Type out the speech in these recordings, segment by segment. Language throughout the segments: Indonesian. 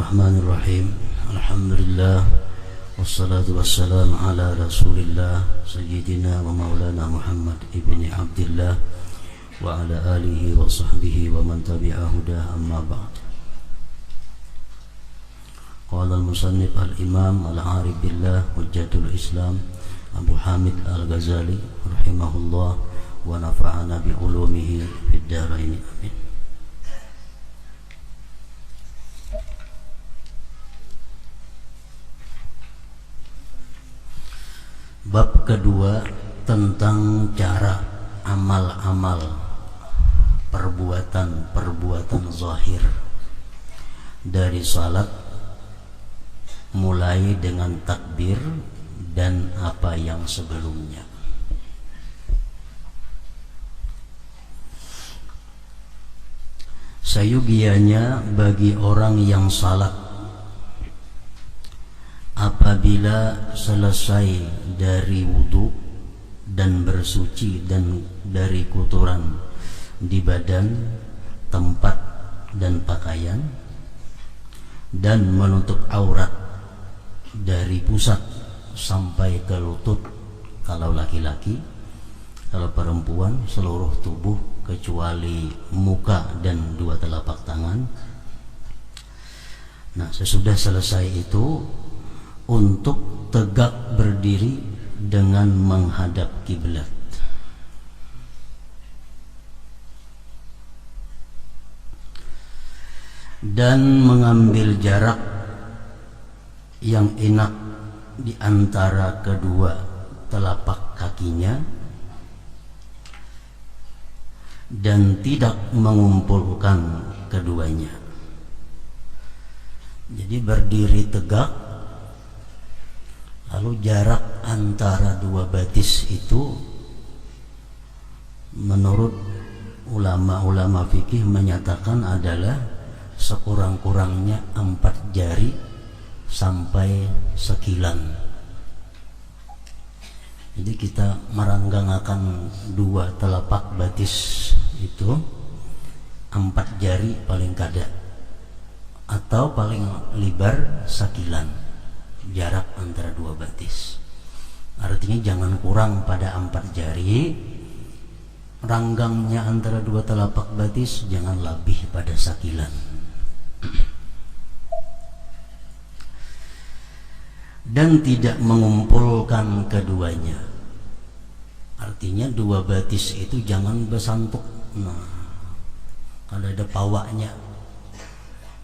Bismillahirrahmanirrahim. Alhamdulillah wassalatu wassalamu ala Rasulillah Sayyidina wa Maulana Muhammad ibni Abdillah wa ala alihi wa sahbihi wa man tabi'a hudah, amma ba'd. Qala al-musannif al-imam al-arif billah hujjatul Islam Abu Hamid al-Ghazali rahimahullah wa nafa'ana bi ulumihi fid dharain, amin. Bab kedua tentang cara amal-amal perbuatan zahir dari salat, mulai dengan takbir dan apa yang sebelumnya. Sayugianya bagi orang yang salat apabila selesai dari wudu dan bersuci dan dari kotoran di badan, tempat dan pakaian, dan menutup aurat dari pusat sampai ke lutut kalau laki-laki, kalau perempuan seluruh tubuh kecuali muka dan dua telapak tangan. Nah, sesudah selesai itu untuk tegak berdiri dengan menghadap kiblat. Dan mengambil jarak yang enak di antara kedua telapak kakinya dan tidak mengumpulkan keduanya. Jadi berdiri tegak, lalu jarak antara dua batis itu menurut ulama-ulama fikih menyatakan adalah sekurang-kurangnya 4 jari sampai sekilan. Jadi kita meranggangakan dua telapak batis itu 4 jari paling kada, atau paling lebar sekilan jarak antara dua batis. Artinya jangan kurang pada 4 jari, ranggangnya antara dua telapak batis jangan lebih pada sakilan. Dan tidak mengumpulkan keduanya. Artinya dua batis itu jangan bersantuk. Nah, kalau ada pawaknya,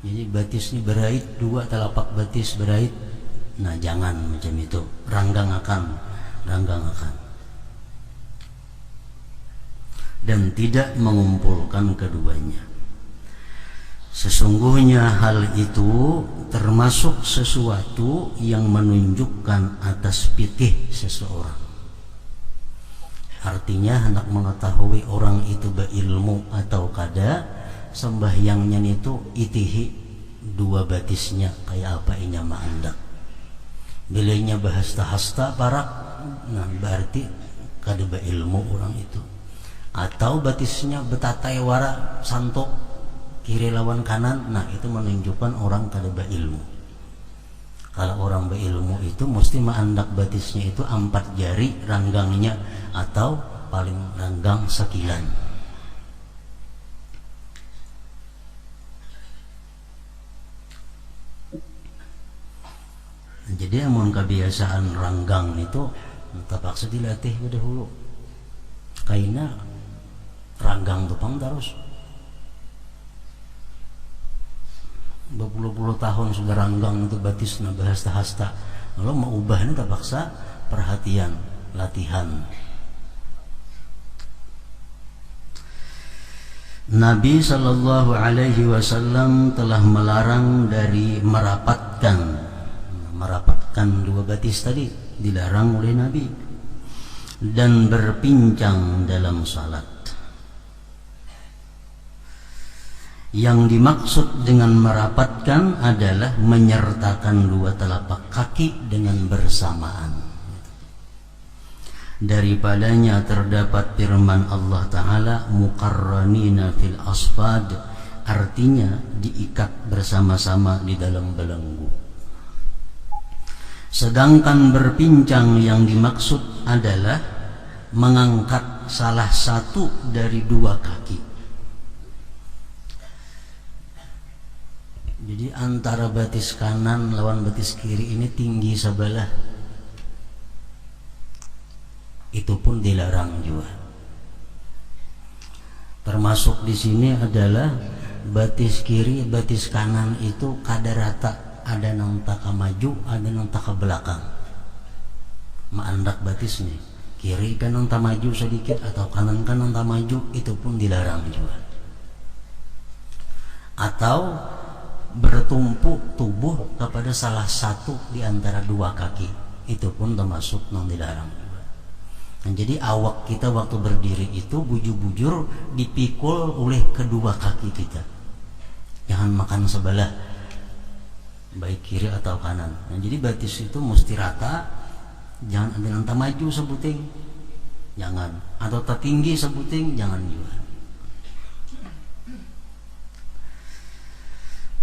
jadi batisnya berait, dua telapak batis berait. Nah, jangan macam itu, ranggangakan. Dan tidak mengumpulkan keduanya. Sesungguhnya hal itu termasuk sesuatu yang menunjukkan atas fikih seseorang. Artinya hendak mengetahui orang itu berilmu atau kada, sembahyangnya itu itihi dua batisnya kayak apa inyama hendak. Bilainya bahasta-hasta parak, nah berarti kada berilmu orang itu. Atau batisnya betatai wara santok kiri lawan kanan, nah itu menunjukkan orang kada berilmu. Kalau orang berilmu itu mesti maandak batisnya itu 4 jari ranggangnya, atau paling ranggang sekilan. Jadi amun kebiasaan ranggang itu terpaksa dilatih dahulu. Kaina ranggang tupang terus. Berpuluh-puluh tahun sudah ranggang itu batis na bahasta-hasta. Lalu mau ubahnya terpaksa perhatian, latihan. Nabi sallallahu alaihi wasallam telah melarang dari merapatkan dua batis tadi, dilarang oleh Nabi. Dan berpincang dalam salat. Yang dimaksud dengan merapatkan adalah menyertakan dua telapak kaki dengan bersamaan. Daripadanya terdapat firman Allah Ta'ala, muqarranina fil asfad, artinya diikat bersama-sama di dalam belenggu. Sedangkan berpincang yang dimaksud adalah mengangkat salah satu dari dua kaki. Jadi antara batis kanan lawan batis kiri ini tinggi sebelah, itu pun dilarang juga. Termasuk di sini adalah batis kiri, batis kanan itu kada rata. Ada nang tak maju, ada nang tak ke belakang. Maandak batis nih, kiri kan nang tak maju sedikit atau kanan kan nang tak maju, itu pun dilarang juga. Atau bertumpu tubuh kepada salah satu di antara dua kaki, itu pun termasuk nang dilarang juga. Nah, jadi awak kita waktu berdiri itu bujur-bujur dipikul oleh kedua kaki kita. Jangan makan sebelah, baik kiri atau kanan. Nah, jadi batis itu mesti rata, jangan ada yang maju sebuting, jangan, atau tertinggi sebuting, jangan juga.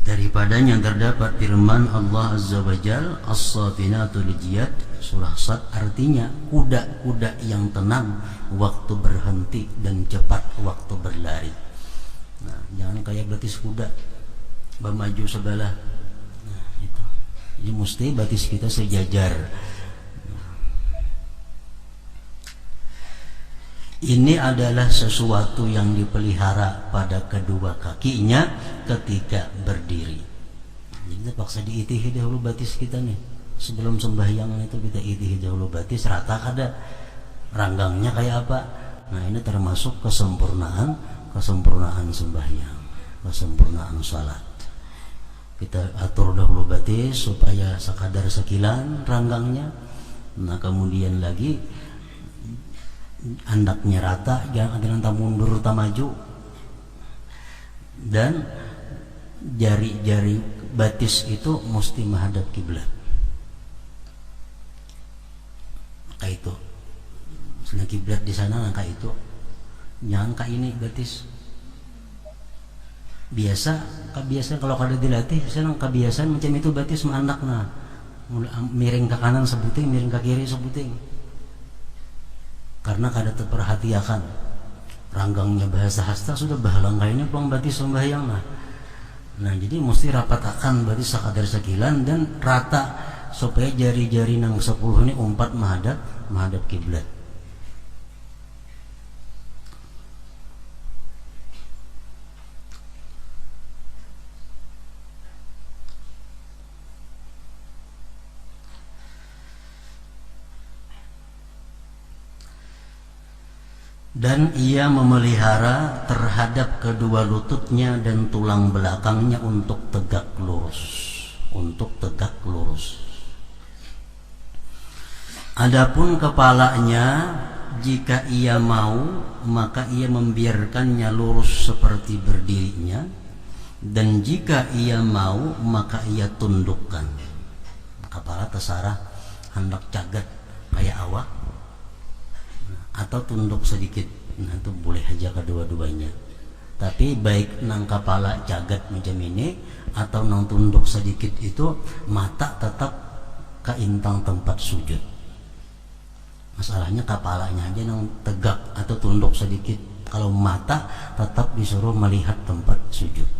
Daripadanya terdapat firman Allah Azza wa Jal, As-Safinatul Jiyad, surah Sad, artinya kuda-kuda yang tenang waktu berhenti dan cepat waktu berlari. Nah, jangan kayak batis kuda bermaju sebelah. Jadi mesti batis kita sejajar. Ini adalah sesuatu yang dipelihara pada kedua kakinya ketika berdiri. Jadi kita paksa diitihi dahulu batis kita nih. Sebelum sembahyang itu kita itihi dahulu batis, rata kada, ranggangnya kayak apa. Nah, ini termasuk kesempurnaan sembahyang, kesempurnaan salat. Kita atur dahulu batis supaya sekadar sekilan ranggangnya. Nah, kemudian lagi andaknya rata, jangan ada yang mundur tak maju. Dan jari-jari batis itu mesti menghadap kiblat. Kayak itu. Sudah kiblat di sana kayak itu. Jangan kayak ini batis. Kebiasaan kalau kada dilatih, misalnya kebiasaan macam itu batis anak nah miring ke kanan sebuting, miring ke kiri sebuting, karena kada terperhatiakan ranggangnya bahasa hasta sudah bahalang kayaknya pelang batis sembahyang nah jadi mesti rapatakan batis sekadar sekilan dan rata supaya jari-jari nang 10 ini umpat menghadap kiblat. Dan ia memelihara terhadap kedua lututnya dan tulang belakangnya untuk tegak lurus. Adapun kepalanya, jika ia mau maka ia membiarkannya lurus seperti berdirinya, dan jika ia mau maka ia tundukkan. Kepala terserah hendak cagat kayak awak atau tunduk sedikit, nah itu boleh aja kedua-duanya. Tapi baik nang kepala jagat macam ini atau nang tunduk sedikit itu, mata tetap ke intang tempat sujud. Masalahnya kepalanya aja nang tegak atau tunduk sedikit, kalau mata tetap disuruh melihat tempat sujud.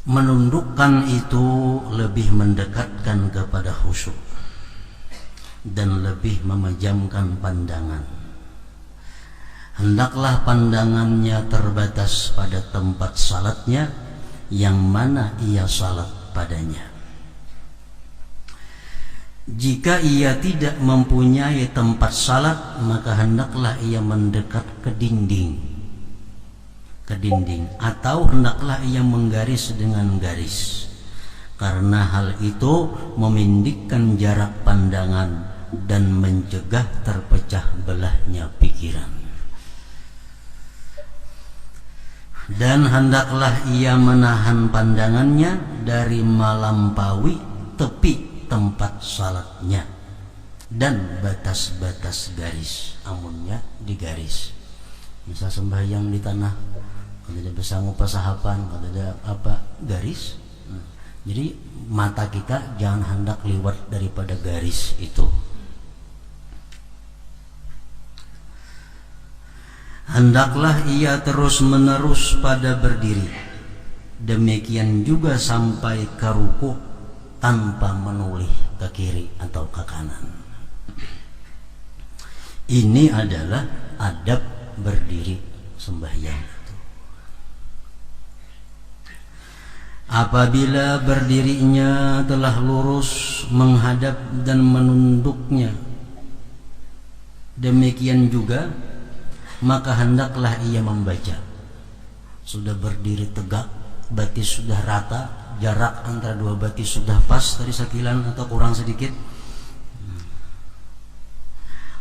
Menundukkan itu lebih mendekatkan kepada khusyuk dan lebih memejamkan pandangan. Hendaklah pandangannya terbatas pada tempat salatnya yang mana ia salat padanya. Jika ia tidak mempunyai tempat salat, maka hendaklah ia mendekat ke dinding atau hendaklah ia menggaris dengan garis, karena hal itu memendekkan jarak pandangan dan mencegah terpecah belahnya pikiran. Dan hendaklah ia menahan pandangannya dari melampaui tepi tempat salatnya, dan batas-batas garis, amunnya digaris. Misal sembahyang di tanah, kalau tidak bisa ngupasahapan, kalau tidak apa garis. Jadi mata kita jangan hendak lewat daripada garis itu. Hendaklah ia terus menerus pada berdiri, demikian juga sampai ke ruku tanpa menoleh ke kiri atau ke kanan. Ini adalah adab berdiri sembahyang itu. Apabila berdirinya telah lurus menghadap dan menunduknya, demikian juga maka hendaklah ia membaca. Sudah berdiri tegak, batis sudah rata, jarak antara dua batis sudah pas dari sekilan atau kurang sedikit,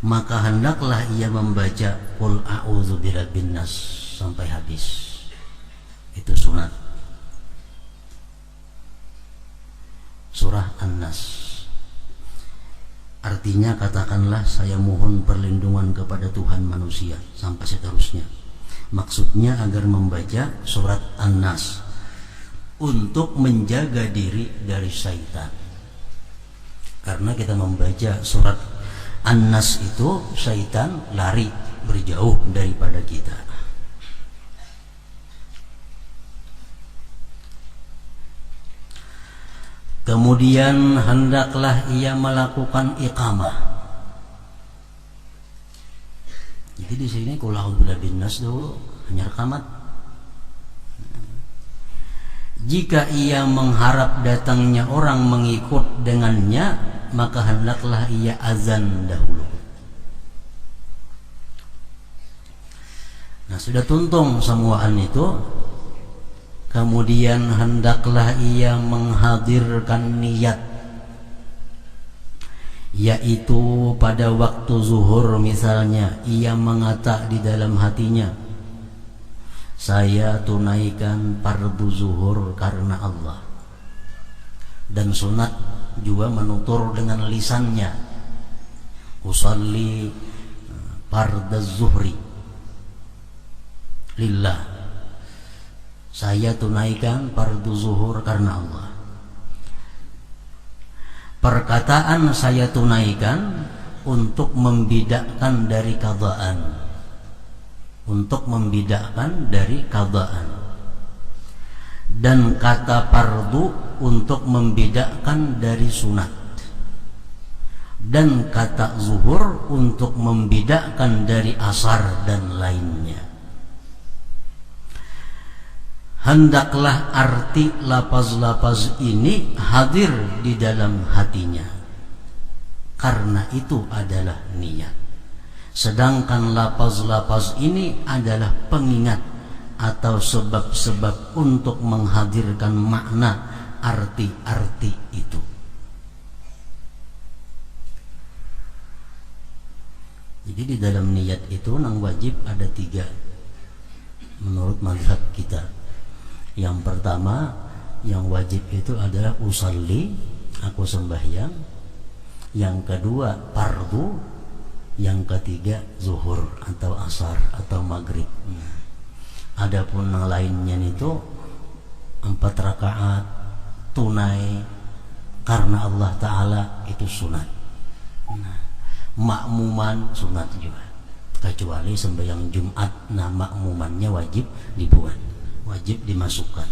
maka hendaklah ia membaca Qul a'udzu birabbin nas sampai habis. Itu sunat surah An-Nas. Artinya katakanlah saya mohon perlindungan kepada Tuhan manusia sampai seterusnya. Maksudnya agar membaca surat An-Nas untuk menjaga diri dari syaitan. Karena kita membaca surat An-Nas itu syaitan lari berjauh daripada kita. Kemudian hendaklah ia melakukan iqamah. Jadi di sini qul a'udzu birabbin nas dulu hanya rekamat. Jika ia mengharap datangnya orang mengikut dengannya, maka hendaklah ia azan dahulu. Nah, sudah tuntung semuaan itu. Kemudian hendaklah ia menghadirkan niat, yaitu pada waktu zuhur misalnya ia mengata di dalam hatinya, saya tunaikan fardu zuhur karena Allah. Dan sunat juga menutur dengan lisannya, usalli fardaz zuhri lillah, saya tunaikan fardu zuhur karena Allah. Perkataan saya tunaikan untuk membidakkan dari qadaan, untuk membidakkan dari qadaan. Dan kata fardu untuk membidakkan dari sunat. Dan kata zuhur untuk membidakkan dari asar dan lainnya. Hendaklah arti lafaz-lafaz ini hadir di dalam hatinya, karena itu adalah niat. Sedangkan lafaz-lafaz ini adalah pengingat atau sebab-sebab untuk menghadirkan makna arti-arti itu. Jadi di dalam niat itu nang wajib ada 3 menurut mazhab kita. Yang pertama yang wajib itu adalah usalli, aku sembahyang. Yang kedua fardu. Yang ketiga zuhur atau asar atau maghrib. Adapun yang lainnya itu 4 rakaat tunai karena Allah Ta'ala itu sunat. Makmuman sunat juga, kecuali sembahyang Jumat. Nah makmumannya wajib dibuat, wajib dimasukkan.